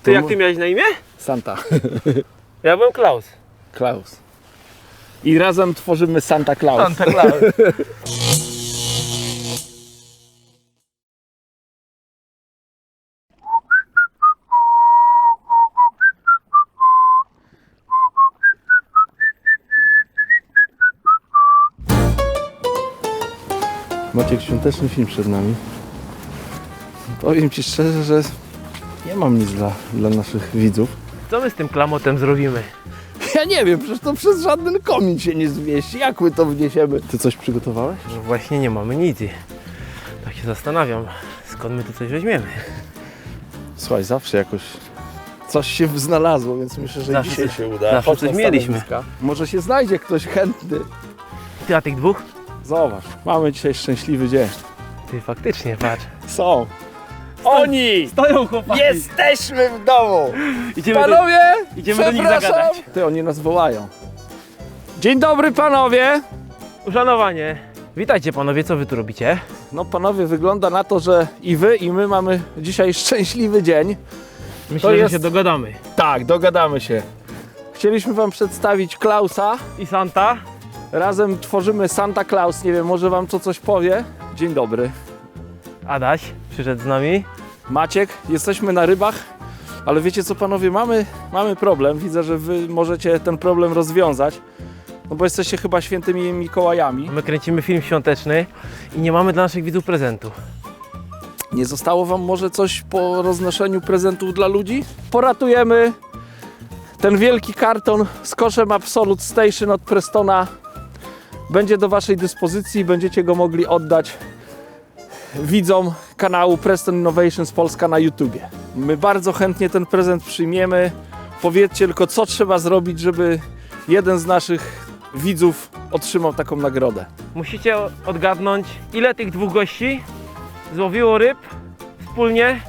Ty jak ty miałeś na imię? Santa. Ja byłem Klaus. Klaus. I razem tworzymy Santa Claus. Santa Klaus. Maciek, świąteczny film przed nami. Powiem Ci szczerze, że nie mam nic dla naszych widzów. Co my z tym klamotem zrobimy? Ja nie wiem, przecież to przez żaden komin się nie zmieści. Jak my to wniesiemy? Ty coś przygotowałeś? No właśnie nie mamy nic. Tak się zastanawiam, skąd my tu coś weźmiemy. Słuchaj, zawsze jakoś coś się znalazło, więc myślę, że Zawsze dzisiaj coś- się uda. zawsze Chodź coś na mieliśmy. stanowiska. Może się znajdzie ktoś chętny. Ty, a tych dwóch? Zobacz, mamy dzisiaj szczęśliwy dzień. Ty faktycznie, patrz. Są. Oni! Stoją chłopaki. Jesteśmy w domu! Idziemy Panowie! idziemy do nich przepraszam. zagadać. Ty, oni nas wołają. Dzień dobry, panowie! Uszanowanie. Witajcie panowie, co wy tu robicie? No panowie, wygląda na to, że i wy, i my mamy dzisiaj szczęśliwy dzień. Myślę, jest- że się dogadamy. Tak, dogadamy się. Chcieliśmy wam przedstawić Klausa. I Santa? Razem tworzymy Santa Claus. Nie wiem, może wam to coś powie? Dzień dobry. Adaś przyszedł z nami. Maciek, jesteśmy na rybach, ale wiecie co panowie, mamy problem. Widzę, że wy możecie ten problem rozwiązać. No bo jesteście chyba świętymi Mikołajami. My kręcimy film świąteczny i nie mamy dla naszych widzów prezentu. Nie zostało wam może coś po roznoszeniu prezentów dla ludzi? Poratujemy ten wielki karton z koszem Absolute Station od Prestona. Będzie do waszej dyspozycji, będziecie go mogli oddać widzom kanału Preston Innovations Polska na YouTubie. My bardzo chętnie ten prezent przyjmiemy. Powiedzcie tylko, co trzeba zrobić, żeby jeden z naszych widzów otrzymał taką nagrodę. Musicie odgadnąć, ile tych dwóch gości złowiło ryb wspólnie.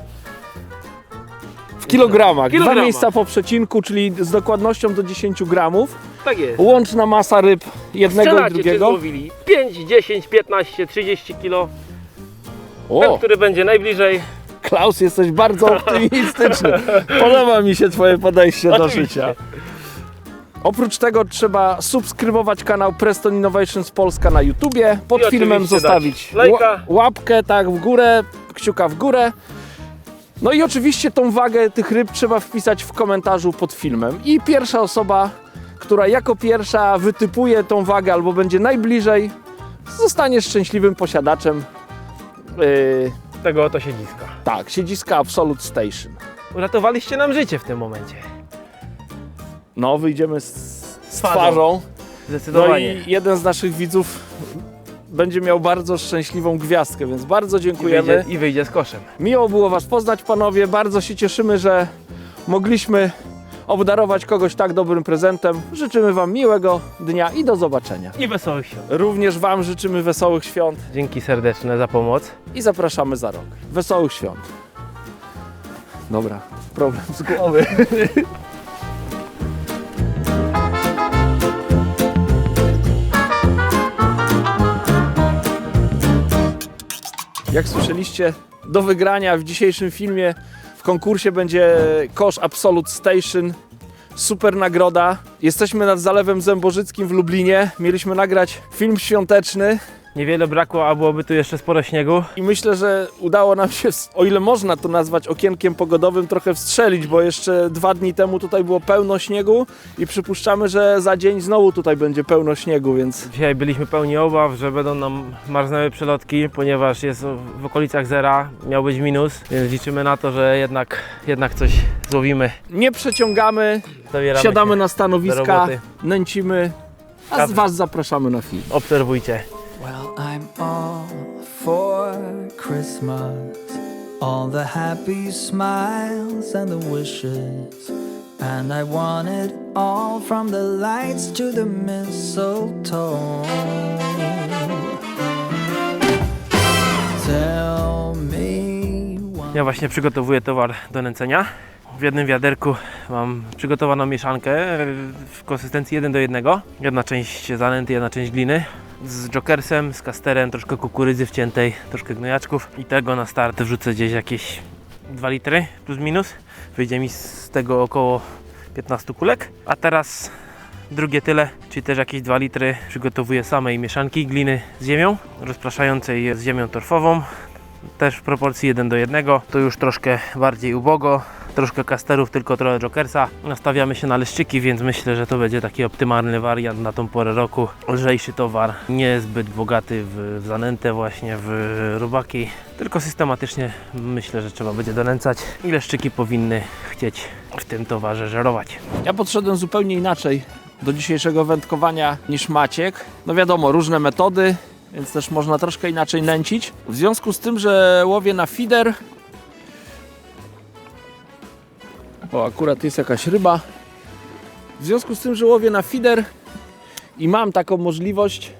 W kilogramach. Kilogramach. 2 miejsca po przecinku, czyli z dokładnością do 10 gramów. Tak jest. Łączna masa ryb jednego i Strzelacie, czy drugiego. złowili 5, 10, 15, 30 kilo. Ten, O, który będzie najbliżej. Klaus, jesteś bardzo optymistyczny. Podoba mi się twoje podejście do Oczywiście. życia. Oprócz tego trzeba subskrybować kanał Preston Innovations Polska na YouTubie. Pod I filmem oczywiście zostawić dać lajka. łapkę tak w górę, kciuka w górę. No i oczywiście tą wagę tych ryb trzeba wpisać w komentarzu pod filmem. I pierwsza osoba, która jako pierwsza wytypuje tą wagę albo będzie najbliżej, zostanie szczęśliwym posiadaczem Tego oto siedziska. tak, siedziska Absolute Station. Uratowaliście nam życie w tym momencie. No, wyjdziemy z Twarzą. twarzą. No Zdecydowanie. i jeden z naszych widzów będzie miał bardzo szczęśliwą gwiazdkę, więc bardzo dziękujemy. I wyjdzie z koszem. Miło było was poznać, panowie. Bardzo się cieszymy, że mogliśmy obdarować kogoś tak dobrym prezentem. Życzymy wam miłego dnia i do zobaczenia. I wesołych świąt. Również wam życzymy wesołych świąt Dzięki serdeczne za pomoc. i zapraszamy za rok. Wesołych świąt. Dobra, problem z głowy. Jak słyszeliście, do wygrania w dzisiejszym filmie w konkursie będzie kosz Absolute Station. Super nagroda. Jesteśmy nad Zalewem Zębożyckim w Lublinie. Mieliśmy nagrać film świąteczny Niewiele brakło, a byłoby tu jeszcze sporo śniegu. i myślę, że udało nam się, o ile można to nazwać okienkiem pogodowym, trochę wstrzelić, bo jeszcze 2 dni temu tutaj było pełno śniegu i przypuszczamy, że za dzień znowu tutaj będzie pełno śniegu, więc Dzisiaj byliśmy pełni obaw, że będą nam marznęły przelotki, ponieważ jest w okolicach zera, miał być minus, więc liczymy na to, że jednak coś złowimy. nie przeciągamy, Zabieramy siadamy się na do stanowiska, roboty. nęcimy, a z was zapraszamy na film. Obserwujcie. Well, I'm all for Christmas, all the happy smiles and the wishes, and I want it all from the lights to the mistletoe. Tell me Ja właśnie przygotowuję towar do nęcenia. W jednym wiaderku mam przygotowaną mieszankę w konsystencji 1:1. Jedna część zanęty, jedna część gliny. Z jokersem, z kasterem, troszkę kukurydzy wciętej, troszkę gnojaczków i tego na start wrzucę gdzieś jakieś 2 litry plus minus. wyjdzie mi z tego około 15 kulek. A teraz drugie tyle, czyli też jakieś 2 litry przygotowuję samej mieszanki gliny z ziemią, rozpraszającej z ziemią torfową. Też w proporcji 1 do 1. To już troszkę bardziej ubogo. Troszkę kasterów, tylko trochę jokersa. Nastawiamy się na leszczyki, więc myślę, że to będzie taki optymalny wariant na tą porę roku. Lżejszy towar, niezbyt bogaty w zanętę właśnie, w robaki. Tylko systematycznie myślę, że trzeba będzie donęcać i leszczyki powinny chcieć w tym towarze żerować. Ja podszedłem zupełnie inaczej do dzisiejszego wędkowania niż Maciek. No wiadomo, różne metody, więc też można troszkę inaczej nęcić. W związku z tym, że łowię na feeder. O, akurat jest jakaś ryba. W związku z tym, że łowię na feeder i mam taką możliwość,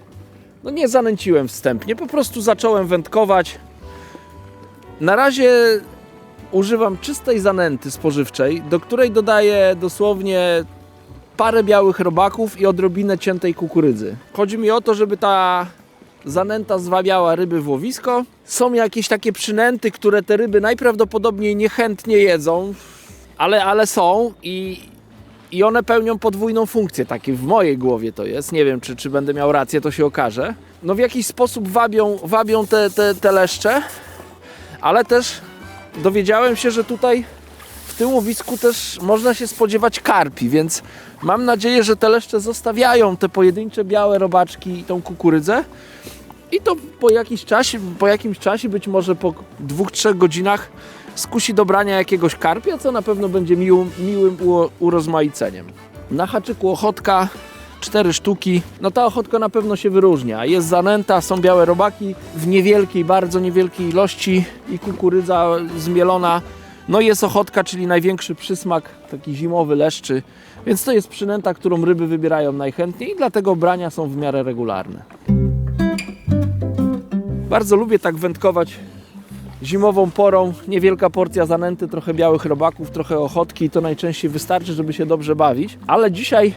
no nie zanęciłem wstępnie, po prostu zacząłem wędkować. Na razie używam czystej zanęty spożywczej, do której dodaję dosłownie parę białych robaków i odrobinę ciętej kukurydzy. Chodzi mi o to, żeby ta zanęta zwabiała ryby w łowisko. Są jakieś takie przynęty, które te ryby najprawdopodobniej niechętnie jedzą, ale są i one pełnią podwójną funkcję, takie w mojej głowie to jest. Nie wiem, czy będę miał rację, to się okaże. No w jakiś sposób wabią te leszcze, ale też dowiedziałem się, że tutaj w tym łowisku też można się spodziewać karpi, więc mam nadzieję, że te leszcze zostawiają te pojedyncze białe robaczki i tą kukurydzę i to po jakimś czasie, być może po 2-3 godzinach skusi do brania jakiegoś karpia, co na pewno będzie miłym urozmaiceniem. Na haczyku ochotka 4 sztuki. No ta ochotka na pewno się wyróżnia. Jest zanęta, są białe robaki w niewielkiej, bardzo niewielkiej ilości i kukurydza zmielona. No i jest ochotka, czyli największy przysmak, taki zimowy leszczy. Więc to jest przynęta, którą ryby wybierają najchętniej i dlatego brania są w miarę regularne. Bardzo lubię tak wędkować zimową porą. Niewielka porcja zanęty, trochę białych robaków, trochę ochotki i to najczęściej wystarczy, żeby się dobrze bawić. Ale dzisiaj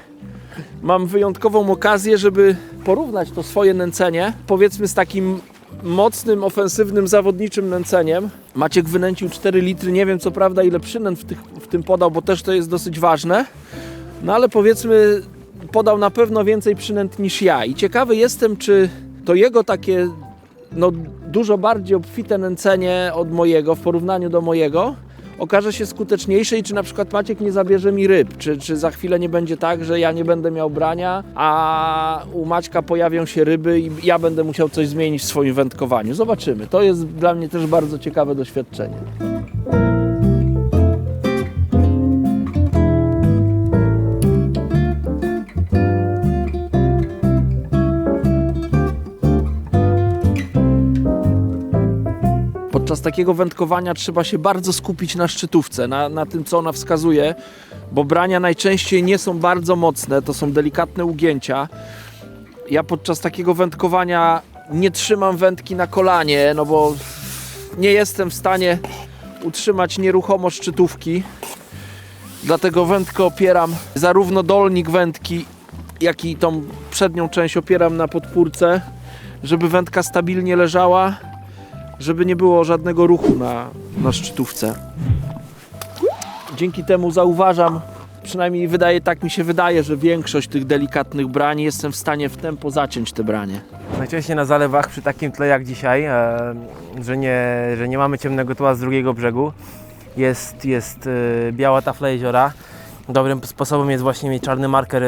mam wyjątkową okazję, żeby porównać to swoje nęcenie, powiedzmy z takim mocnym, ofensywnym, zawodniczym nęceniem. Maciek wynęcił 4 litry, nie wiem co prawda ile przynęt w tym podał, bo też to jest dosyć ważne. No ale powiedzmy podał na pewno więcej przynęt niż ja i ciekawy jestem, czy to jego takie dużo bardziej obfite nęcenie od mojego w porównaniu do mojego okaże się skuteczniejsze i czy na przykład Maciek nie zabierze mi ryb, czy za chwilę nie będzie tak, że ja nie będę miał brania, a u Maćka pojawią się ryby i ja będę musiał coś zmienić w swoim wędkowaniu. Zobaczymy. To jest dla mnie też bardzo ciekawe doświadczenie. Podczas takiego wędkowania trzeba się bardzo skupić na szczytówce, na tym, co ona wskazuje, bo brania najczęściej nie są bardzo mocne, to są delikatne ugięcia. Ja podczas takiego wędkowania nie trzymam wędki na kolanie, no bo nie jestem w stanie utrzymać nieruchomo szczytówki. Dlatego wędkę opieram, zarówno dolnik wędki, jak i tą przednią część opieram na podpórce, żeby wędka stabilnie leżała, żeby nie było żadnego ruchu na szczytówce. Dzięki temu zauważam, przynajmniej tak mi się wydaje, że większość tych delikatnych brań jestem w stanie w tempo zaciąć te branie. Najczęściej na zalewach przy takim tle jak dzisiaj, że nie mamy ciemnego tła z drugiego brzegu, jest biała tafla jeziora. Dobrym sposobem jest właśnie mieć czarny marker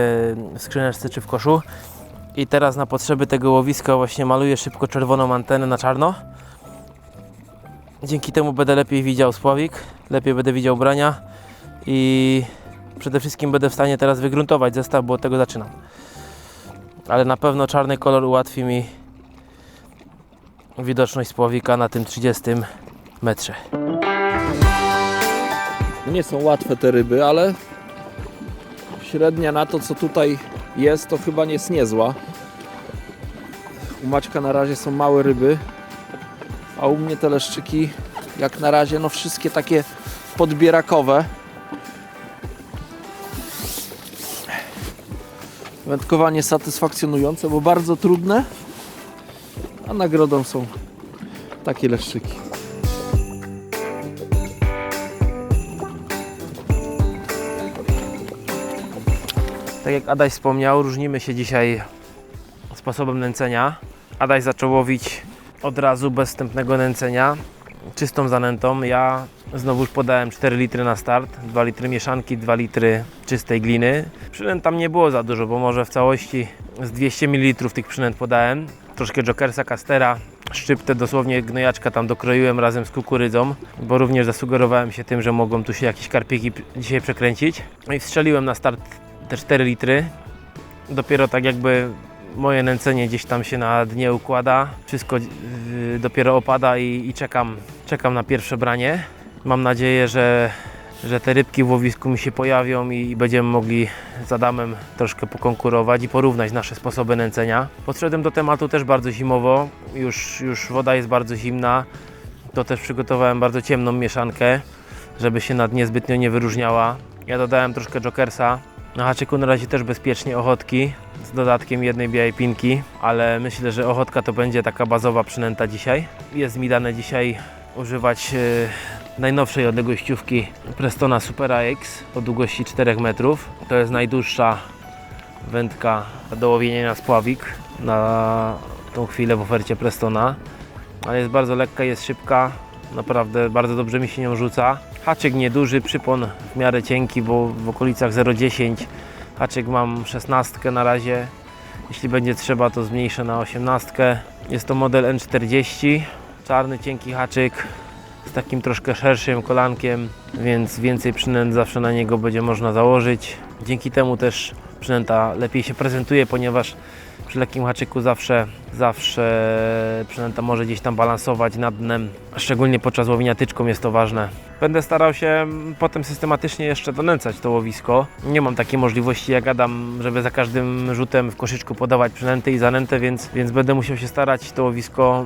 w skrzyneczce czy w koszu. I teraz na potrzeby tego łowiska właśnie maluję szybko czerwoną antenę na czarno. Dzięki temu będę lepiej widział spławik, lepiej będę widział brania i przede wszystkim będę w stanie teraz wygruntować zestaw, bo od tego zaczynam. Ale na pewno czarny kolor ułatwi mi widoczność spławika na tym 30 metrze. Nie są łatwe te ryby, ale średnia na to, co tutaj jest, to chyba nie jest niezła. U Maćka na razie są małe ryby, a u mnie te leszczyki jak na razie no wszystkie takie podbierakowe. Wędkowanie satysfakcjonujące, bo bardzo trudne, a nagrodą są takie leszczyki. Tak jak Adaś wspomniał, różnimy się dzisiaj sposobem nęcenia. Adaś zaczął łowić od razu bez wstępnego nęcenia, czystą zanętą. Ja znowuż podałem 4 litry na start, 2 litry mieszanki, 2 litry czystej gliny. Przynęt tam nie było za dużo, bo może w całości z 200 ml tych przynęt podałem. Troszkę jokersa, kastera, szczyptę dosłownie gnojaczka tam dokroiłem razem z kukurydzą, bo również zasugerowałem się tym, że mogą tu się jakieś karpiki dzisiaj przekręcić. No i wstrzeliłem na start te 4 litry. Dopiero tak jakby moje nęcenie gdzieś tam się na dnie układa. Wszystko dopiero opada i czekam na pierwsze branie. Mam nadzieję, że te rybki w łowisku mi się pojawią i będziemy mogli z Adamem troszkę pokonkurować i porównać nasze sposoby nęcenia. Podszedłem do tematu też bardzo zimowo, już woda jest bardzo zimna. To też przygotowałem bardzo ciemną mieszankę, żeby się na dnie zbytnio nie wyróżniała. Ja dodałem troszkę jokersa. Na haczyku na razie też bezpiecznie ochotki z dodatkiem jednej białej pinki, ale myślę, że ochotka to będzie taka bazowa przynęta dzisiaj. Jest mi dane dzisiaj używać najnowszej odległościówki Prestona Supera X o długości 4 metrów. To jest najdłuższa wędka do łowienia na spławik na tą chwilę w ofercie Prestona, ale jest bardzo lekka, jest szybka, naprawdę bardzo dobrze mi się nią rzuca. Haczyk nieduży, przypon w miarę cienki, bo w okolicach 0,10. Haczyk mam 16 na razie, jeśli będzie trzeba to zmniejszę na 18. Jest to model N40, czarny cienki haczyk z takim troszkę szerszym kolankiem, więc więcej przynęt zawsze na niego będzie można założyć. Dzięki temu też przynęta lepiej się prezentuje, ponieważ przy lekkim haczyku zawsze przynęta może gdzieś tam balansować nad dnem, szczególnie podczas łowienia tyczką jest to ważne. Będę starał się potem systematycznie jeszcze donęcać to łowisko. Nie mam takiej możliwości jak Adam, żeby za każdym rzutem w koszyczku podawać przynęty i zanętę, więc będę musiał się starać to łowisko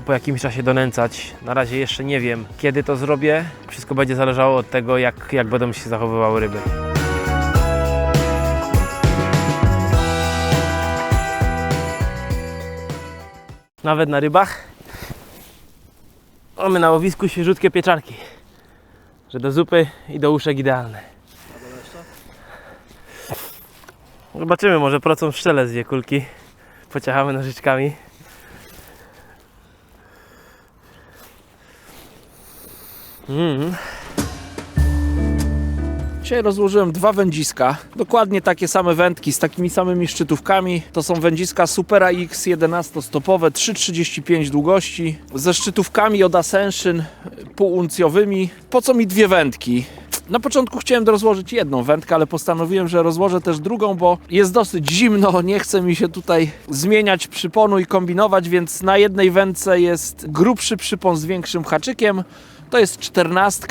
po jakimś czasie donęcać. Na razie jeszcze nie wiem, kiedy to zrobię. Wszystko będzie zależało od tego, jak będą się zachowywały ryby. Nawet na rybach mamy na łowisku świeżutkie pieczarki, że do zupy i do uszek idealne. Zobaczymy, może procą szczelec z dwie kulki. Pociachamy nożyczkami. Dzisiaj rozłożyłem 2 wędziska, dokładnie takie same wędki z takimi samymi szczytówkami. To są wędziska Supera X 11-stopowe, 3,35 długości, ze szczytówkami od Ascension półuncjowymi. Po co mi 2 wędki? Na początku chciałem rozłożyć jedną wędkę, ale postanowiłem, że rozłożę też drugą, bo jest dosyć zimno, nie chce mi się tutaj zmieniać przyponu i kombinować, więc na jednej wędce jest grubszy przypon z większym haczykiem. To jest 14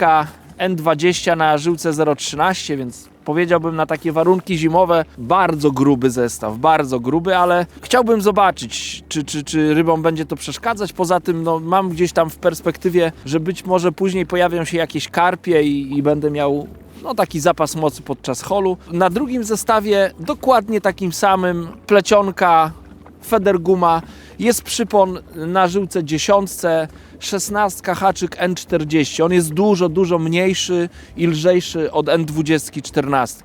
N20 na żyłce 0,13, więc powiedziałbym na takie warunki zimowe bardzo gruby zestaw, bardzo gruby, ale chciałbym zobaczyć, czy rybom będzie to przeszkadzać. Poza tym no, mam gdzieś tam w perspektywie, że być może później pojawią się jakieś karpie i będę miał no, taki zapas mocy podczas holu. Na drugim zestawie dokładnie takim samym plecionka, federguma, jest przypon na żyłce 10, 16 haczyk N40. On jest dużo mniejszy i lżejszy od N20 14,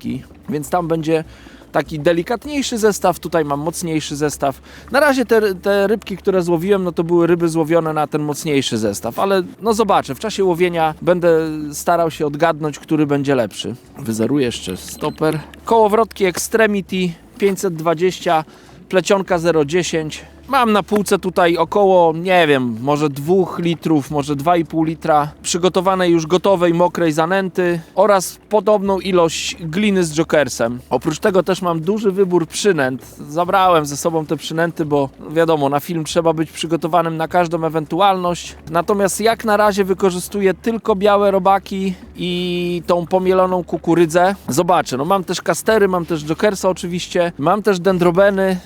więc tam będzie taki delikatniejszy zestaw, tutaj mam mocniejszy zestaw. Na razie te rybki, które złowiłem, no to były ryby złowione na ten mocniejszy zestaw, ale no zobaczę, w czasie łowienia będę starał się odgadnąć, który będzie lepszy. Wyzeruję jeszcze stoper. Kołowrotki Extremity 520, plecionka 0,10. Mam na półce tutaj około, nie wiem, może 2 litrów, może 2,5 litra przygotowanej już gotowej, mokrej zanęty oraz podobną ilość gliny z jokersem. Oprócz tego też mam duży wybór przynęt. Zabrałem ze sobą te przynęty, bo wiadomo, na film trzeba być przygotowanym na każdą ewentualność. Natomiast jak na razie wykorzystuję tylko białe robaki i tą pomieloną kukurydzę. Zobaczę, no mam też kastery, mam też jokersa oczywiście, mam też dendrobeny,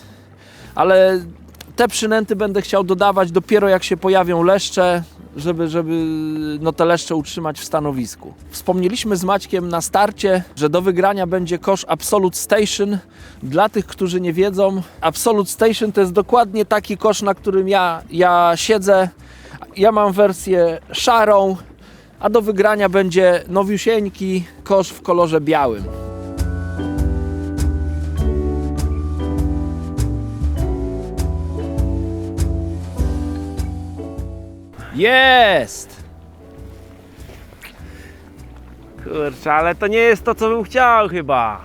ale te przynęty będę chciał dodawać dopiero jak się pojawią leszcze, żeby no te leszcze utrzymać w stanowisku. Wspomnieliśmy z Maćkiem na starcie, że do wygrania będzie kosz Absolute Station. Dla tych, którzy nie wiedzą, Absolute Station to jest dokładnie taki kosz, na którym ja siedzę. Ja mam wersję szarą, a do wygrania będzie nowiusieńki kosz w kolorze białym. Jest! Kurczę, ale to nie jest to, co bym chciał chyba.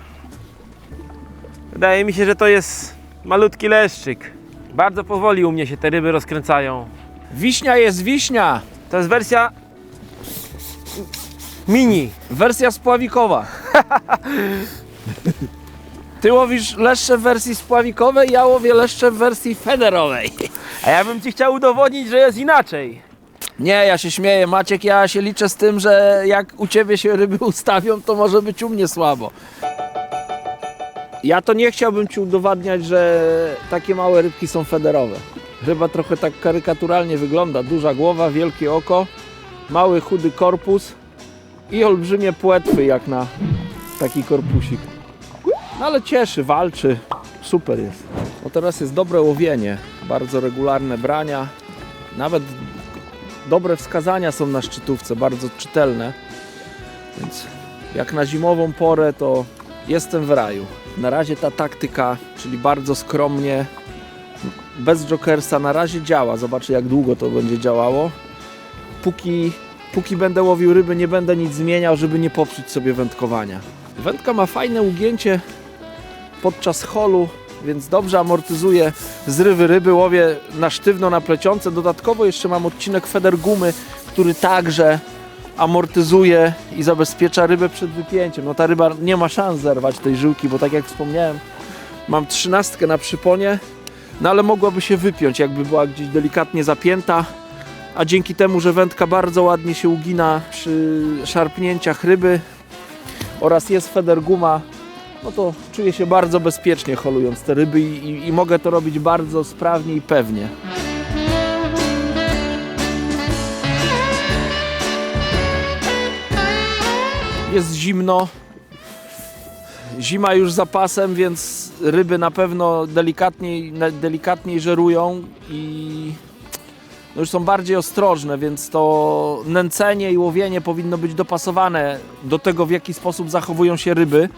Wydaje mi się, że to jest malutki leszczyk. Bardzo powoli u mnie się te ryby rozkręcają. Wiśnia jest wiśnia! To jest wersja mini. Wersja spławikowa. Ty łowisz leszcze w wersji spławikowej, ja łowię leszcze w wersji federowej. A ja bym ci chciał udowodnić, że jest inaczej. Nie, ja się śmieję, Maciek, ja się liczę z tym, że jak u ciebie się ryby ustawią, to może być u mnie słabo. Ja to nie chciałbym ci udowadniać, że takie małe rybki są federowe. Ryba trochę tak karykaturalnie wygląda. Duża głowa, wielkie oko, mały, chudy korpus i olbrzymie płetwy jak na taki korpusik. No ale cieszy, walczy, super jest. No teraz jest dobre łowienie, bardzo regularne brania, nawet dobre wskazania są na szczytówce, bardzo czytelne, więc jak na zimową porę to jestem w raju. Na razie ta taktyka, czyli bardzo skromnie, bez jokersa, na razie działa. Zobaczę, jak długo to będzie działało. Póki będę łowił ryby, nie będę nic zmieniał, żeby nie popsuć sobie wędkowania. Wędka ma fajne ugięcie podczas holu, więc dobrze amortyzuje zrywy ryby. Łowię na sztywno, na plecionce. Dodatkowo jeszcze mam odcinek feder gumy, który także amortyzuje i zabezpiecza rybę przed wypięciem. No ta ryba nie ma szans zerwać tej żyłki, bo tak jak wspomniałem, mam 13 na przyponie, no ale mogłaby się wypiąć, jakby była gdzieś delikatnie zapięta, a dzięki temu, że wędka bardzo ładnie się ugina przy szarpnięciach ryby oraz jest feder guma, no to czuję się bardzo bezpiecznie holując te ryby i mogę to robić bardzo sprawnie i pewnie. Jest zimno, zima już za pasem, więc ryby na pewno delikatniej żerują i no już są bardziej ostrożne, więc to nęcenie i łowienie powinno być dopasowane do tego, w jaki sposób zachowują się ryby.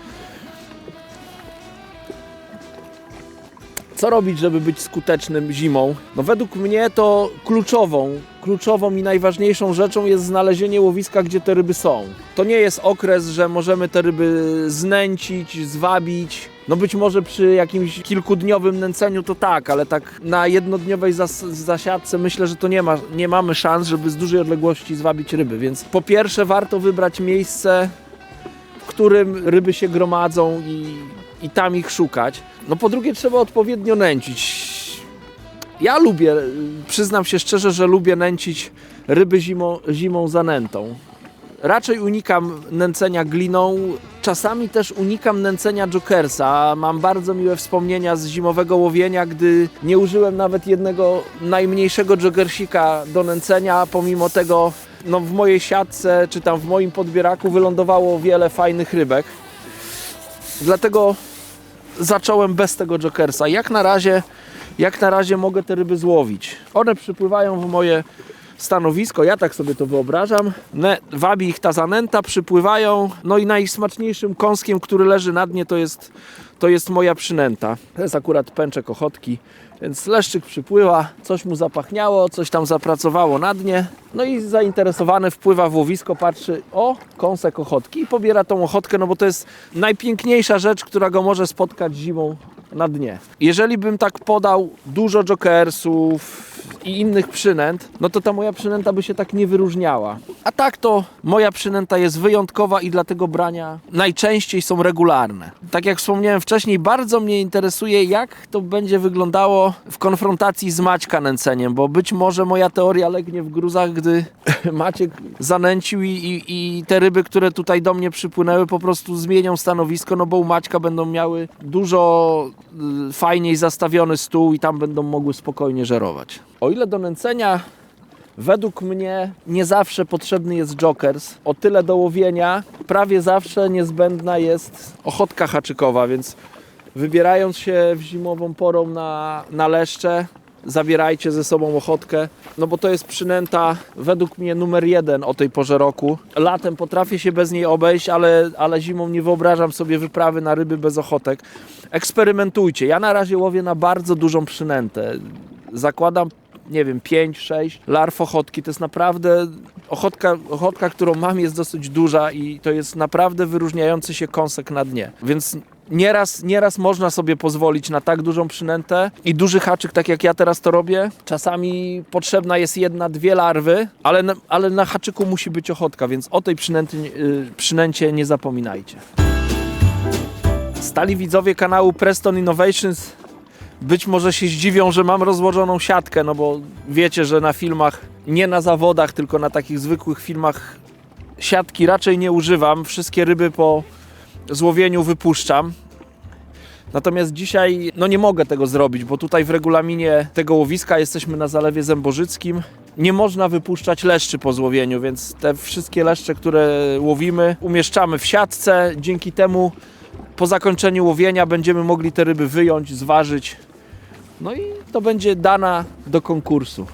Co robić, żeby być skutecznym zimą? No według mnie to kluczową i najważniejszą rzeczą jest znalezienie łowiska, gdzie te ryby są. To nie jest okres, że możemy te ryby znęcić, zwabić. No być może przy jakimś kilkudniowym nęceniu to tak, ale tak na jednodniowej zasiadce myślę, że to nie mamy szans, żeby z dużej odległości zwabić ryby. Więc po pierwsze warto wybrać miejsce, w którym ryby się gromadzą i tam ich szukać. No po drugie trzeba odpowiednio nęcić. Ja lubię, przyznam się szczerze, że lubię nęcić ryby zimą zanętą. Raczej unikam nęcenia gliną, czasami też unikam nęcenia jokersa. Mam bardzo miłe wspomnienia z zimowego łowienia, gdy nie użyłem nawet jednego najmniejszego jokersika do nęcenia, pomimo tego no w mojej siatce czy tam w moim podbieraku wylądowało wiele fajnych rybek. Dlatego zacząłem bez tego jokersa. Jak na razie mogę te ryby złowić. One przypływają w moje stanowisko, ja tak sobie to wyobrażam. Wabi ich ta zanęta, przypływają, no i najsmaczniejszym kąskiem, który leży na dnie, to jest moja przynęta. To jest akurat pęczek ochotki, więc leszczyk przypływa, coś mu zapachniało, coś tam zapracowało na dnie, no i zainteresowany wpływa w łowisko, patrzy, o, kąsek ochotki i pobiera tą ochotkę, no bo to jest najpiękniejsza rzecz, która go może spotkać zimą na dnie. Jeżeli bym tak podał dużo jokersów i innych przynęt, no to ta moja przynęta by się tak nie wyróżniała. A tak to moja przynęta jest wyjątkowa i dlatego brania najczęściej są regularne. Tak jak wspomniałem wcześniej, bardzo mnie interesuje, jak to będzie wyglądało w konfrontacji z Maćka nęceniem, bo być może moja teoria legnie w gruzach, gdy Maciek zanęcił i te ryby, które tutaj do mnie przypłynęły, po prostu zmienią stanowisko, no bo u Maćka będą miały dużo fajniej zastawiony stół i tam będą mogły spokojnie żerować. O ile do nęcenia według mnie nie zawsze potrzebny jest jokers, o tyle do łowienia prawie zawsze niezbędna jest ochotka haczykowa, więc wybierając się w zimową porą na leszcze, zabierajcie ze sobą ochotkę, no bo to jest przynęta według mnie numer 1 o tej porze roku. Latem potrafię się bez niej obejść, ale zimą nie wyobrażam sobie wyprawy na ryby bez ochotek. Eksperymentujcie. Ja na razie łowię na bardzo dużą przynętę. Zakładam nie wiem, 5-6 larw ochotki. To jest naprawdę, ochotka, którą mam, jest dosyć duża i to jest naprawdę wyróżniający się kąsek na dnie. Więc nieraz można sobie pozwolić na tak dużą przynętę i duży haczyk, tak jak ja teraz to robię. Czasami potrzebna jest 1-2 larwy, ale na haczyku musi być ochotka, więc o tej przynęcie nie zapominajcie. Stali widzowie kanału Preston Innovations być może się zdziwią, że mam rozłożoną siatkę, no bo wiecie, że na filmach, nie na zawodach, tylko na takich zwykłych filmach siatki raczej nie używam. Wszystkie ryby po złowieniu wypuszczam. Natomiast dzisiaj nie mogę tego zrobić, bo tutaj w regulaminie tego łowiska, jesteśmy na Zalewie Zębożyckim, nie można wypuszczać leszczy po złowieniu, więc te wszystkie leszcze, które łowimy, umieszczamy w siatce. Dzięki temu po zakończeniu łowienia będziemy mogli te ryby wyjąć, zważyć. No i to będzie dana do konkursu.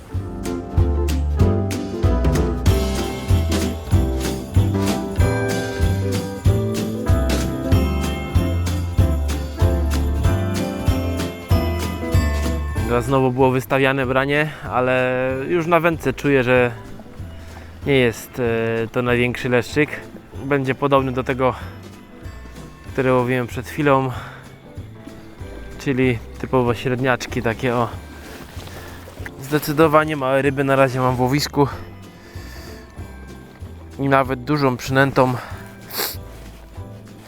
Teraz znowu było wystawiane branie, ale już na wędce czuję, że nie jest to największy leszczyk. Będzie podobny do tego, który łowiłem przed chwilą, czyli typowo średniaczki, takie o. Zdecydowanie małe ryby na razie mam w łowisku i nawet dużą przynętą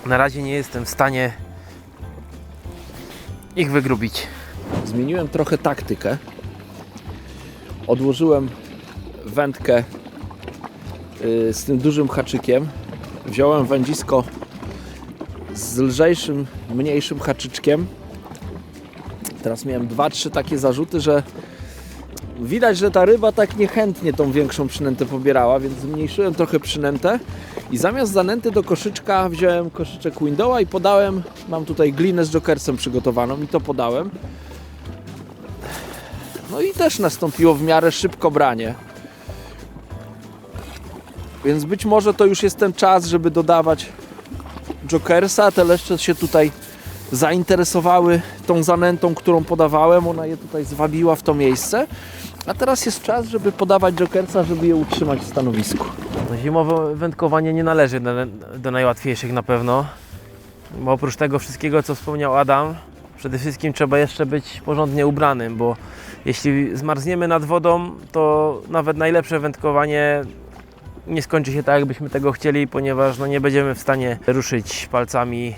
na razie nie jestem w stanie ich wygrubić. Zmieniłem trochę taktykę. Odłożyłem wędkę z tym dużym haczykiem. Wziąłem wędzisko z lżejszym, mniejszym haczyczkiem. Teraz miałem 2-3 takie zarzuty, że widać, że ta ryba tak niechętnie tą większą przynętę pobierała, więc zmniejszyłem trochę przynętę i zamiast zanęty do koszyczka wziąłem koszyczek Windowa i podałem, mam tutaj glinę z jokersem przygotowaną i to podałem. No i też nastąpiło w miarę szybko branie. Więc być może to już jest ten czas, żeby dodawać jokersa. Te leszcze się tutaj zainteresowały tą zanętą, którą podawałem. Ona je tutaj zwabiła w to miejsce. A teraz jest czas, żeby podawać jokersa, żeby je utrzymać w stanowisku. Zimowe wędkowanie nie należy do najłatwiejszych na pewno, bo oprócz tego wszystkiego, co wspomniał Adam, przede wszystkim trzeba jeszcze być porządnie ubranym, bo jeśli zmarzniemy nad wodą, to nawet najlepsze wędkowanie nie skończy się tak, jakbyśmy tego chcieli, ponieważ nie będziemy w stanie ruszyć palcami,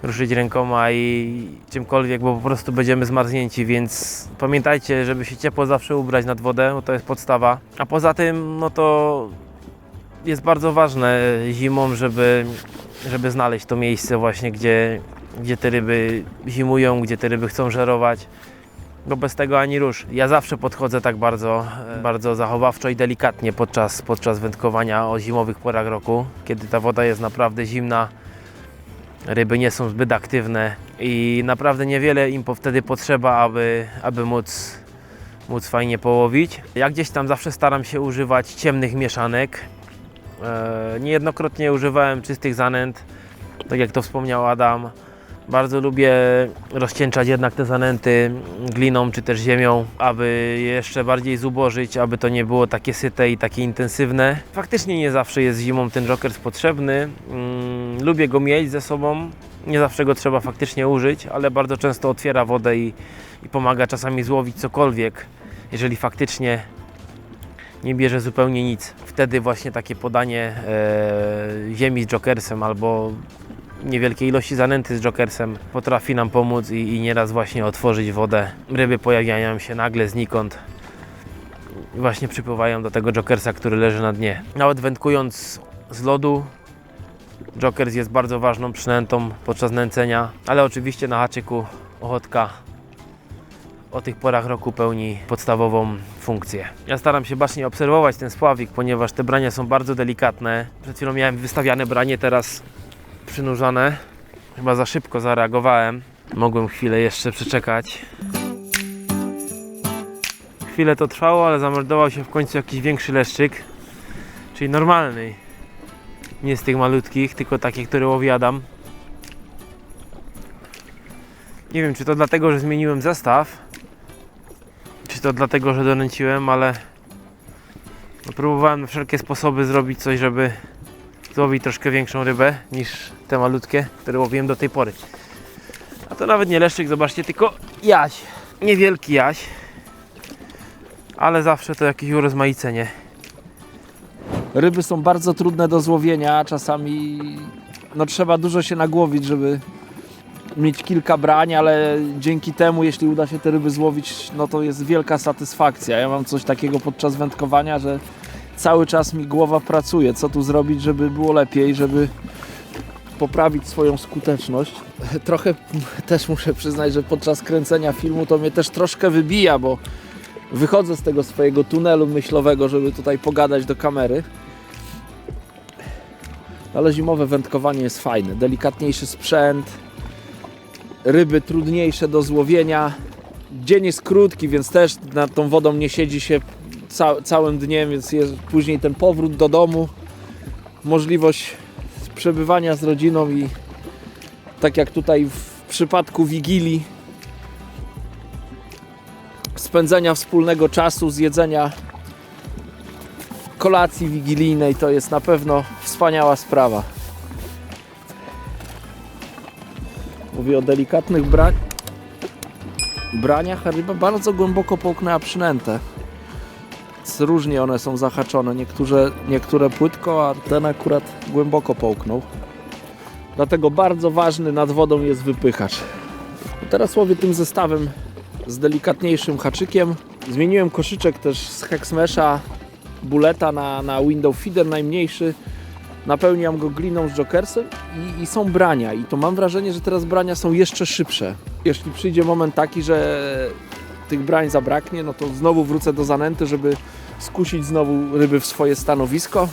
ruszyć rękoma i czymkolwiek, bo po prostu będziemy zmarznięci, więc pamiętajcie, żeby się ciepło zawsze ubrać nad wodę, bo to jest podstawa. A poza tym, to jest bardzo ważne zimą, żeby znaleźć to miejsce właśnie, gdzie te ryby zimują, gdzie te ryby chcą żerować, bo bez tego ani rusz. Ja zawsze podchodzę tak bardzo zachowawczo i delikatnie podczas wędkowania o zimowych porach roku, kiedy ta woda jest naprawdę zimna, ryby nie są zbyt aktywne i naprawdę niewiele im wtedy potrzeba, aby móc fajnie połowić. Ja gdzieś tam zawsze staram się używać ciemnych mieszanek. Niejednokrotnie używałem czystych zanęt, tak jak to wspomniał Adam. Bardzo lubię rozcieńczać jednak te zanęty gliną czy też ziemią, aby je jeszcze bardziej zubożyć, aby to nie było takie syte i takie intensywne. Faktycznie nie zawsze jest zimą ten jokers potrzebny. Lubię go mieć ze sobą. Nie zawsze go trzeba faktycznie użyć, ale bardzo często otwiera wodę i pomaga czasami złowić cokolwiek, jeżeli faktycznie nie bierze zupełnie nic. Wtedy właśnie takie podanie ziemi z jokersem albo niewielkiej ilości zanęty z jokersem potrafi nam pomóc i nieraz właśnie otworzyć wodę. Ryby pojawiają się nagle znikąd i właśnie przypływają do tego jokersa, który leży na dnie. Nawet wędkując z lodu, jokers jest bardzo ważną przynętą podczas nęcenia, ale oczywiście na haczyku ochotka o tych porach roku pełni podstawową funkcję. Ja staram się bacznie obserwować ten spławik, ponieważ te brania są bardzo delikatne. Przed chwilą miałem wystawiane branie, teraz przynurzane. Chyba za szybko zareagowałem. Mogłem chwilę jeszcze przeczekać. Chwilę to trwało, ale zameldował się w końcu jakiś większy leszczyk, czyli normalny. Nie z tych malutkich, tylko takie, które łowi Adam. Nie wiem, czy to dlatego, że zmieniłem zestaw, czy to dlatego, że donęciłem, ale no, próbowałem na wszelkie sposoby zrobić coś, żeby złowić troszkę większą rybę niż te malutkie, które łowiłem do tej pory. A to nawet nie leszczyk, zobaczcie, tylko jaś. Niewielki jaś, ale zawsze to jakieś urozmaicenie. Ryby są bardzo trudne do złowienia, czasami no, trzeba dużo się nagłowić, żeby mieć kilka brań, ale dzięki temu, jeśli uda się te ryby złowić, no to jest wielka satysfakcja. Ja mam coś takiego podczas wędkowania, że cały czas mi głowa pracuje, co tu zrobić, żeby było lepiej, żeby poprawić swoją skuteczność. Trochę też muszę przyznać, że podczas kręcenia filmu to mnie też troszkę wybija, bo wychodzę z tego swojego tunelu myślowego, żeby tutaj pogadać do kamery. Ale zimowe wędkowanie jest fajne. Delikatniejszy sprzęt, ryby trudniejsze do złowienia. Dzień jest krótki, więc też nad tą wodą nie siedzi się całym dniem, więc jest później ten powrót do domu, możliwość przebywania z rodziną i tak jak tutaj w przypadku Wigilii, spędzenia wspólnego czasu, zjedzenia kolacji wigilijnej, to jest na pewno wspaniała sprawa. Mówię o delikatnych braniach, a ryba bardzo głęboko połknęła przynętę. Różnie one są zahaczone, niektóre płytko, a ten akurat głęboko połknął. Dlatego bardzo ważny nad wodą jest wypychacz. Teraz łowię tym zestawem z delikatniejszym haczykiem. Zmieniłem koszyczek też z Hexmesha Bulleta na window feeder najmniejszy. Napełniam go gliną z Jokersem i są brania. I to mam wrażenie, że teraz brania są jeszcze szybsze. Jeśli przyjdzie moment taki, że tych brań zabraknie, no to znowu wrócę do zanęty, żeby skusić znowu ryby w swoje stanowisko.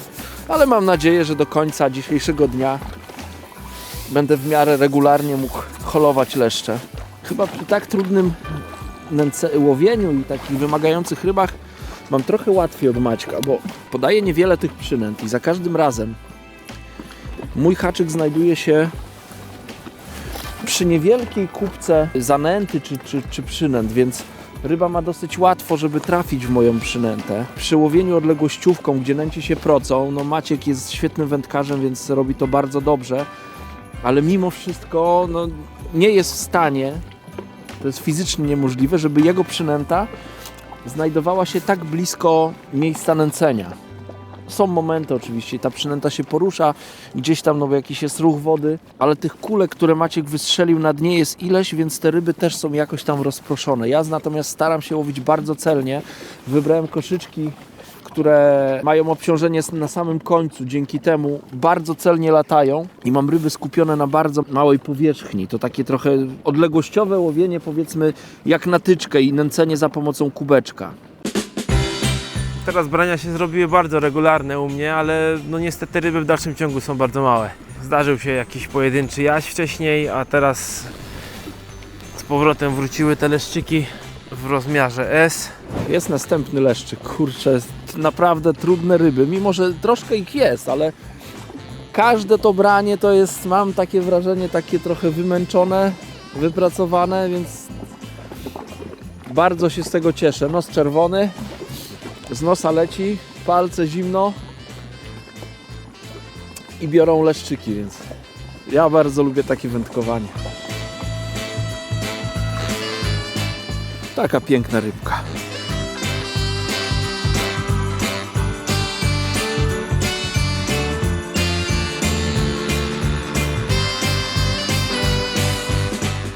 Ale mam nadzieję, że do końca dzisiejszego dnia będę w miarę regularnie mógł holować leszcze. Chyba przy tak trudnym łowieniu i takich wymagających rybach mam trochę łatwiej od Maćka, bo podaję niewiele tych przynęt i za każdym razem mój haczyk znajduje się przy niewielkiej kubce zanęty czy przynęt, więc ryba ma dosyć łatwo, żeby trafić w moją przynętę. Przy łowieniu odległościówką, gdzie nęci się procą, no Maciek jest świetnym wędkarzem, więc robi to bardzo dobrze, ale mimo wszystko no, nie jest w stanie, to jest fizycznie niemożliwe, żeby jego przynęta znajdowała się tak blisko miejsca nęcenia. Są momenty oczywiście, ta przynęta się porusza, gdzieś tam no bo jakiś jest ruch wody, ale tych kulek, które Maciek wystrzelił na dnie jest ileś, więc te ryby też są jakoś tam rozproszone. Ja natomiast staram się łowić bardzo celnie. Wybrałem koszyczki, które mają obciążenie na samym końcu, dzięki temu bardzo celnie latają i mam ryby skupione na bardzo małej powierzchni. To takie trochę odległościowe łowienie, powiedzmy jak na tyczkę i nęcenie za pomocą kubeczka. Teraz brania się zrobiły bardzo regularne u mnie, ale no niestety ryby w dalszym ciągu są bardzo małe. Zdarzył się jakiś pojedynczy jaś wcześniej, a teraz z powrotem wróciły te leszczyki w rozmiarze S. Jest następny leszczyk, kurczę, naprawdę trudne ryby, mimo że troszkę ich jest, ale każde to branie to jest, mam takie wrażenie, takie trochę wymęczone, wypracowane, więc bardzo się z tego cieszę. Nos czerwony, z nosa leci, palce zimno i biorą leszczyki, więc ja bardzo lubię takie wędkowanie. Taka piękna rybka.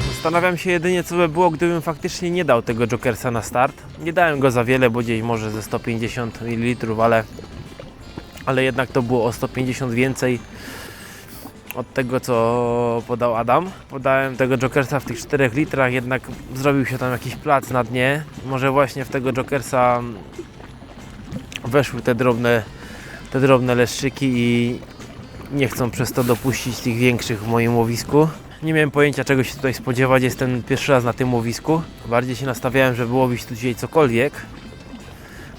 Zastanawiam się jedynie, co by było, gdybym faktycznie nie dał tego Jokersa na start. Nie dałem go za wiele, bo gdzieś może ze 150 ml, ale jednak to było o 150 więcej od tego, co podał Adam. Podałem tego Jokersa w tych 4 litrach, jednak zrobił się tam jakiś plac na dnie. Może właśnie w tego Jokersa weszły te drobne leszczyki i nie chcą przez to dopuścić tych większych w moim łowisku. Nie miałem pojęcia, czego się tutaj spodziewać, jestem pierwszy raz na tym łowisku. Bardziej się nastawiałem, żeby łowić tu dzisiaj cokolwiek,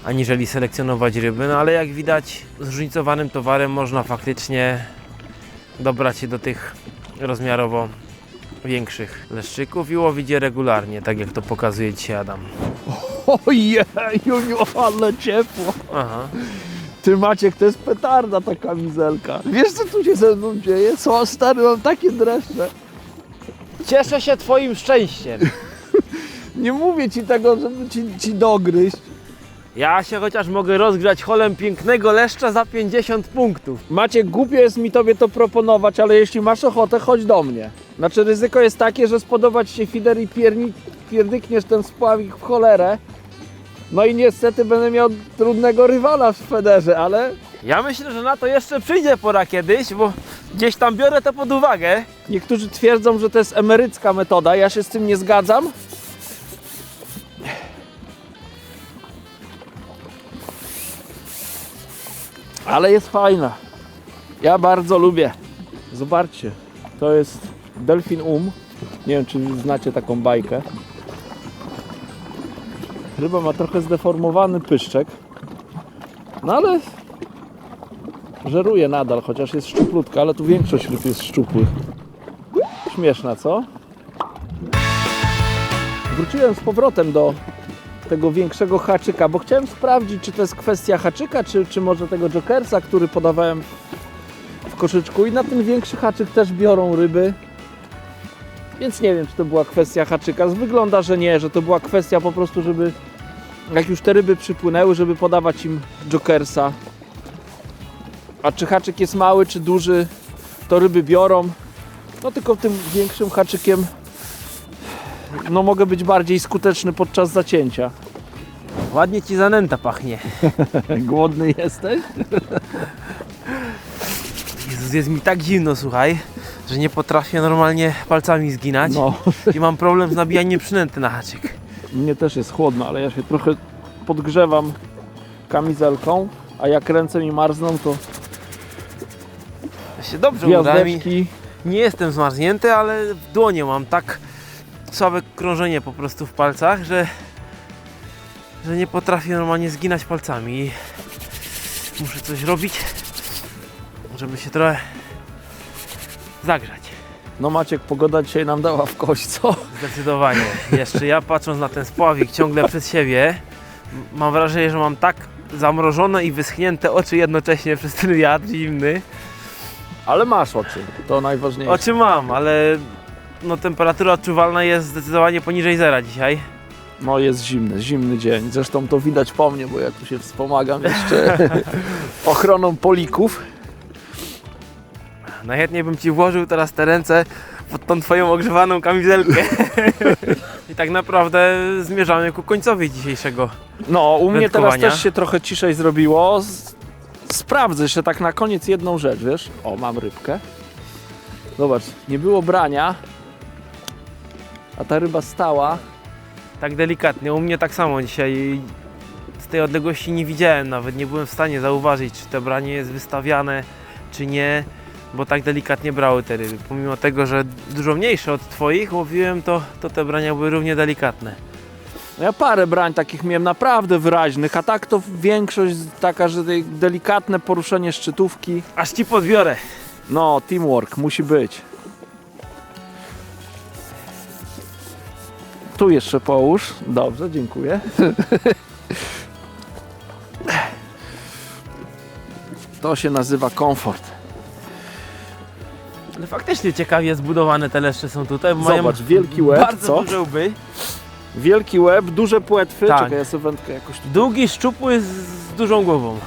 aniżeli selekcjonować ryby, no ale jak widać, zróżnicowanym towarem można faktycznie dobrać się do tych rozmiarowo większych leszczyków i łowić je regularnie, tak jak to pokazuje dzisiaj Adam. Ojej, Juniu, ale ciepło. Aha. Ty Maciek, to jest petarda ta kamizelka. Wiesz co tu się ze mną dzieje? Co, stary, mam takie dreszcze. Cieszę się twoim szczęściem. Nie mówię ci tego, żeby ci dogryźć. Ja się chociaż mogę rozgrzać holem pięknego leszcza za 50 punktów. Maciek, głupio jest mi tobie to proponować, ale jeśli masz ochotę, chodź do mnie. Znaczy ryzyko jest takie, że spodoba ci się fider i pierdykniesz ten spławik w cholerę. No i niestety będę miał trudnego rywala w federze, ale Ja myślę, że na to jeszcze przyjdzie pora kiedyś, bo gdzieś tam biorę to pod uwagę. niektórzy twierdzą, że to jest emerycka metoda. Ja się z tym nie zgadzam. Ale jest fajna. Ja bardzo lubię. Zobaczcie, to jest Delfin Nie wiem, czy znacie taką bajkę. Ryba ma trochę zdeformowany pyszczek. No ale żeruje nadal, chociaż jest szczuplutka, ale tu większość ryb jest szczupłych. Śmieszna, co? Wróciłem z powrotem do tego większego haczyka, bo chciałem sprawdzić, czy to jest kwestia haczyka, czy może tego jokersa, który podawałem w koszyczku. I na ten większy haczyk też biorą ryby. Więc nie wiem, czy to była kwestia haczyka. Wygląda, że nie, że to była kwestia po prostu, żeby jak już te ryby przypłynęły, żeby podawać im jokersa. A czy haczyk jest mały, czy duży, to ryby biorą. No tylko tym większym haczykiem no mogę być bardziej skuteczny podczas zacięcia. Ładnie ci zanęta pachnie. Głodny jesteś? Jezus, jest mi tak zimno, słuchaj, że nie potrafię normalnie palcami zginać. No, I mam problem z nabijaniem przynęty na haczyk. mnie też jest chłodno, ale ja się trochę podgrzewam kamizelką, a jak ręce mi marzną, to Ja się dobrze udałem i gwiazdeczki. nie jestem zmarznięty, ale w dłonie mam tak słabe krążenie po prostu w palcach, że nie potrafię normalnie zginać palcami i muszę coś robić, żeby się trochę zagrzać. No Maciek, pogoda dzisiaj nam dała w kość, co? Zdecydowanie. Jeszcze ja patrząc na ten spławik ciągle przed siebie, mam wrażenie, że mam tak zamrożone i wyschnięte oczy jednocześnie przez ten wiatr zimny. Ale masz oczy, to najważniejsze. Oczy mam, ale no, temperatura odczuwalna jest zdecydowanie poniżej zera dzisiaj. No jest zimny dzień. Zresztą to widać po mnie, bo ja tu się wspomagam jeszcze ochroną polików. Najchętniej bym ci włożył teraz te ręce pod tą twoją ogrzewaną kamizelkę. I tak naprawdę zmierzamy ku końcowi dzisiejszego. No, u mnie teraz wędkowania. też się trochę ciszej zrobiło. Sprawdzę jeszcze tak na koniec jedną rzecz, wiesz? O, mam rybkę. Zobacz, nie było brania, a ta ryba stała. Tak delikatnie, u mnie tak samo dzisiaj. Z tej odległości nie widziałem nawet, nie byłem w stanie zauważyć, czy to branie jest wystawiane, czy nie, bo tak delikatnie brały te ryby. Pomimo tego, że dużo mniejsze od twoich łowiłem, to te brania były równie delikatne. No ja parę brań takich miałem naprawdę wyraźnych, a tak to większość taka, że delikatne poruszenie szczytówki. Aż ci podbiorę. No, teamwork musi być. Tu jeszcze połóż. Dobrze, dziękuję. To się nazywa komfort. Ale faktycznie ciekawie zbudowane te leszcze są tutaj, bo Zobacz, mają wielki łeb, bardzo co? duże łby. Wielki łeb, duże płetwy. Tak. Czekaj, ja sobie wędkę jakoś tu... Długi, szczupły, z dużą głową.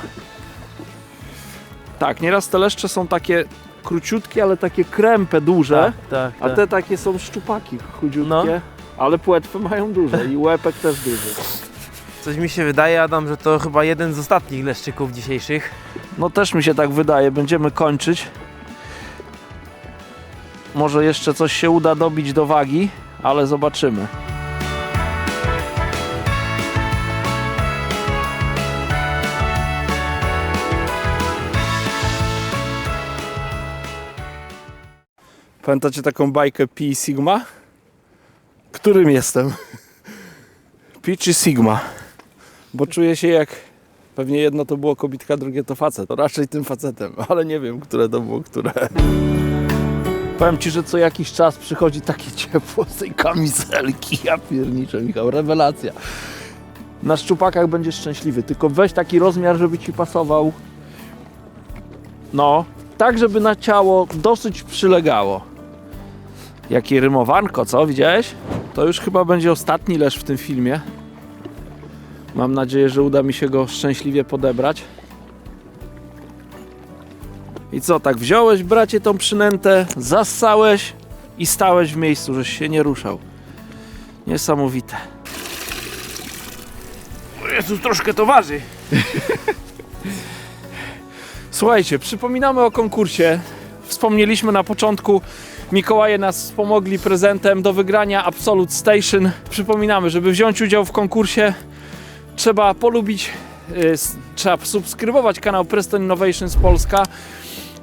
Tak, nieraz te leszcze są takie króciutkie, ale takie krępe, duże. Tak, A te takie są szczupaki chudziutkie, No. ale płetwy mają duże i łepek też duży. Coś mi się wydaje, Adam, że to chyba jeden z ostatnich leszczyków dzisiejszych. No też mi się tak wydaje, będziemy kończyć. Może jeszcze coś się uda dobić do wagi, ale zobaczymy. Pamiętacie taką bajkę Pi i Sigma? Którym jestem? Pi czy Sigma? Bo czuję się jak... Pewnie jedno to było kobitka, drugie to facet. To raczej tym facetem, ale nie wiem, które to było, które. Powiem Ci, że co jakiś czas przychodzi takie ciepło z tej kamizelki. Ja pierniczę, Michał, rewelacja. Na szczupakach będziesz szczęśliwy, tylko weź taki rozmiar, żeby ci pasował. No, tak żeby na ciało dosyć przylegało. Jakie rymowanko, co? Widziałeś? To już chyba będzie ostatni leż w tym filmie. Mam nadzieję, że uda mi się go szczęśliwie podebrać. I co, tak wziąłeś, bracie, tą przynętę, zassałeś i stałeś w miejscu, żeś się nie ruszał. Niesamowite. O Jezus, troszkę to waży. Słuchajcie, przypominamy o konkursie. Wspomnieliśmy na początku, Mikołaje nas wspomogli prezentem do wygrania Absolute Station. Przypominamy, żeby wziąć udział w konkursie, trzeba polubić, trzeba subskrybować kanał Preston Innovations Polska,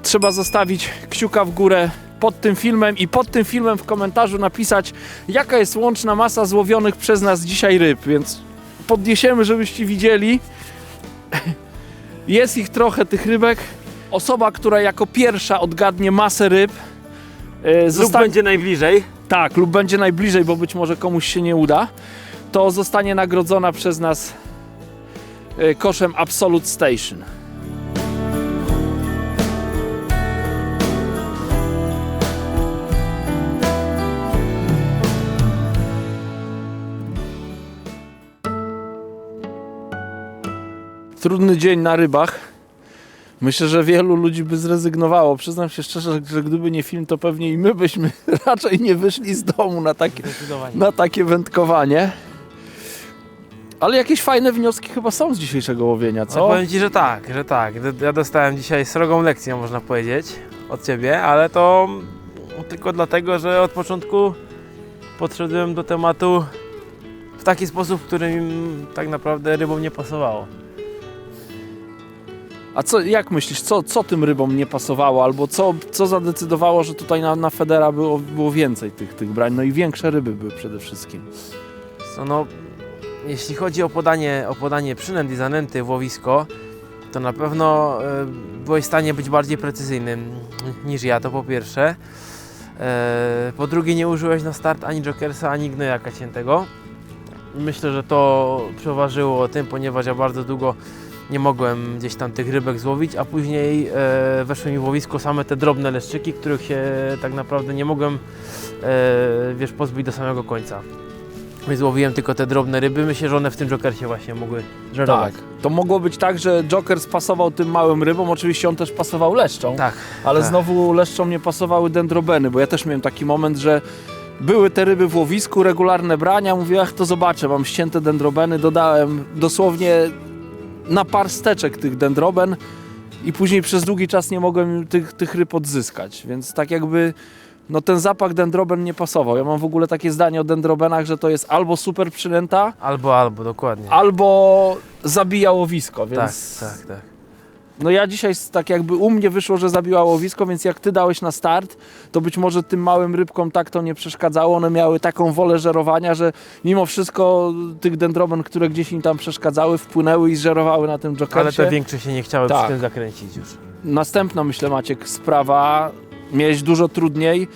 trzeba zostawić kciuka w górę pod tym filmem i pod tym filmem w komentarzu napisać, jaka jest łączna masa złowionych przez nas dzisiaj ryb, więc podniesiemy, żebyście widzieli. Jest ich trochę, tych rybek. Osoba, która jako pierwsza odgadnie masę ryb, Lub będzie najbliżej. tak, lub będzie najbliżej, bo być może komuś się nie uda, to zostanie nagrodzona przez nas koszem Absolute Station. Trudny dzień na rybach. Myślę, że wielu ludzi by zrezygnowało. Przyznam się szczerze, że gdyby nie film, to pewnie i my byśmy raczej nie wyszli z domu na takie wędkowanie. Ale jakieś fajne wnioski chyba są z dzisiejszego łowienia, co? No, powiem Ci, że tak, że tak. Ja dostałem dzisiaj srogą lekcję, można powiedzieć, od Ciebie, ale to tylko dlatego, że od początku podszedłem do tematu w taki sposób, w którym tak naprawdę rybom nie pasowało. A co, jak myślisz, co tym rybom nie pasowało? Albo co zadecydowało, że tutaj na Federa było więcej tych brań? No i większe ryby były przede wszystkim. No, jeśli chodzi o podanie przynęt i zanęty w łowisko, to na pewno byłeś w stanie być bardziej precyzyjnym niż ja, to po pierwsze. Po drugie, nie użyłeś na start ani jokersa, ani gnojaka ciętego. Myślę, że to przeważyło o tym, ponieważ ja bardzo długo nie mogłem gdzieś tam tych rybek złowić, a później weszły mi w łowisko same te drobne leszczyki, których się tak naprawdę nie mogłem pozbyć do samego końca. Więc złowiłem tylko te drobne ryby. Myślę, że one w tym jokersie właśnie mogły żerować. Tak, to mogło być tak, że Jokers pasował tym małym rybom, oczywiście on też pasował leszczom, Tak, ale tak. znowu leszczom nie pasowały dendrobeny, bo ja też miałem taki moment, że były te ryby w łowisku, regularne brania, mówię, ach, to zobaczę, mam ścięte dendrobeny, dodałem dosłownie na par steczek tych dendroben i później przez długi czas nie mogłem tych ryb odzyskać, więc tak jakby no ten zapach dendroben nie pasował. Ja mam w ogóle takie zdanie o dendrobenach, że to jest albo super przynęta, Albo, dokładnie. albo zabija łowisko, więc Tak. no ja dzisiaj tak jakby u mnie wyszło, że zabiła łowisko, więc jak ty dałeś na start, to być może tym małym rybkom tak to nie przeszkadzało. One miały taką wolę żerowania, że mimo wszystko tych dendroben, które gdzieś im tam przeszkadzały, wpłynęły i żerowały na tym jokersie. Ale te większe się nie chciały Tak. przy tym zakręcić już. Następna, myślę, Maciek, sprawa, miałeś dużo trudniej,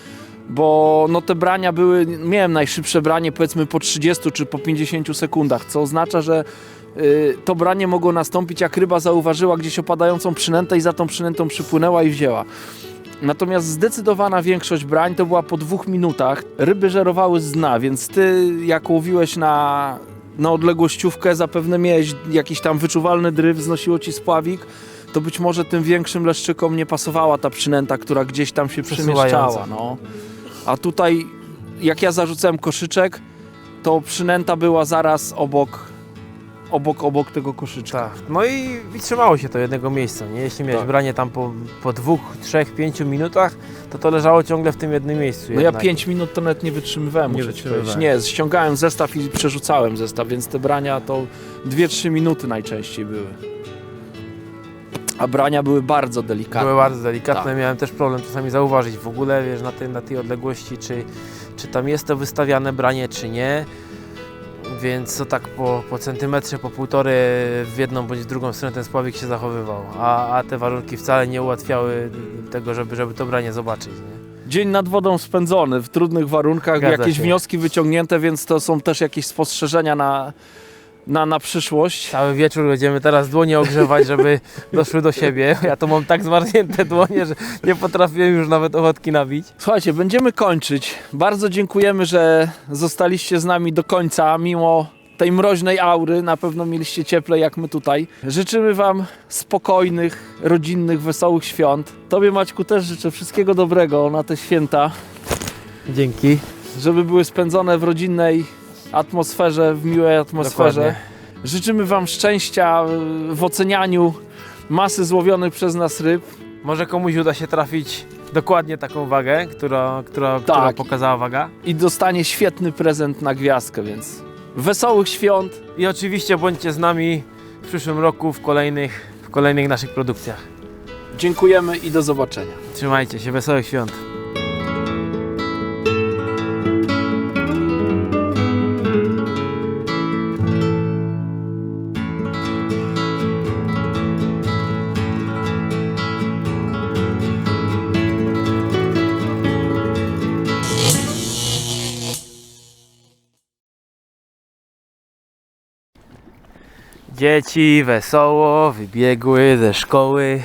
bo no te brania były, miałem najszybsze branie powiedzmy po 30 czy po 50 sekundach, co oznacza, że to branie mogło nastąpić, jak ryba zauważyła gdzieś opadającą przynętę i za tą przynętą przypłynęła i wzięła. Natomiast zdecydowana większość brań to była po 2 minutach. Ryby żerowały z dna, więc ty jak łowiłeś na odległościówkę, zapewne miałeś jakiś tam wyczuwalny dryf, znosiło ci spławik, to być może tym większym leszczykom nie pasowała ta przynęta, która gdzieś tam się przemieszczała. No. A tutaj, jak ja zarzucałem koszyczek, to przynęta była zaraz obok tego koszyczka. Tak. No i trzymało się to jednego miejsca, nie? Jeśli miałeś Tak. branie tam po 2, 3, 5 minutach, to leżało ciągle w tym jednym miejscu. No jednak. ja 5 minut to nawet nie wytrzymywałem, Nie muszę ci wytrzymywałeś. powiedzieć. Nie, ściągałem zestaw i przerzucałem zestaw, więc te brania to 2-3 minuty najczęściej były. A brania były bardzo delikatne. Były bardzo delikatne, Tak. miałem też problem czasami zauważyć w ogóle, wiesz, na tej odległości, czy tam jest to wystawiane branie, czy nie. Więc to tak po centymetrze, po półtory w jedną bądź w drugą stronę ten spławik się zachowywał. A te warunki wcale nie ułatwiały tego, żeby to branie zobaczyć. Nie? Dzień nad wodą spędzony w trudnych warunkach, Zgadza jakieś się. wnioski wyciągnięte, więc to są też jakieś spostrzeżenia na przyszłość. Cały wieczór będziemy teraz dłonie ogrzewać, żeby doszły do siebie. Ja to mam tak zmarznięte dłonie, że nie potrafię już nawet ochotki nabić. Słuchajcie, będziemy kończyć. Bardzo dziękujemy, że zostaliście z nami do końca, mimo tej mroźnej aury. Na pewno mieliście cieplej jak my tutaj. Życzymy wam spokojnych, rodzinnych, wesołych świąt. Tobie, Maćku, też życzę wszystkiego dobrego na te święta, Dzięki. żeby były spędzone w rodzinnej atmosferze, w miłej atmosferze. Dokładnie. Życzymy wam szczęścia w ocenianiu masy złowionych przez nas ryb. Może komuś uda się trafić dokładnie taką wagę, która pokazała waga. I dostanie świetny prezent na gwiazdkę, więc wesołych świąt. I oczywiście bądźcie z nami w przyszłym roku w kolejnych naszych produkcjach. Dziękujemy i do zobaczenia. Trzymajcie się, wesołych świąt. Dzieci wesoło wybiegły ze szkoły.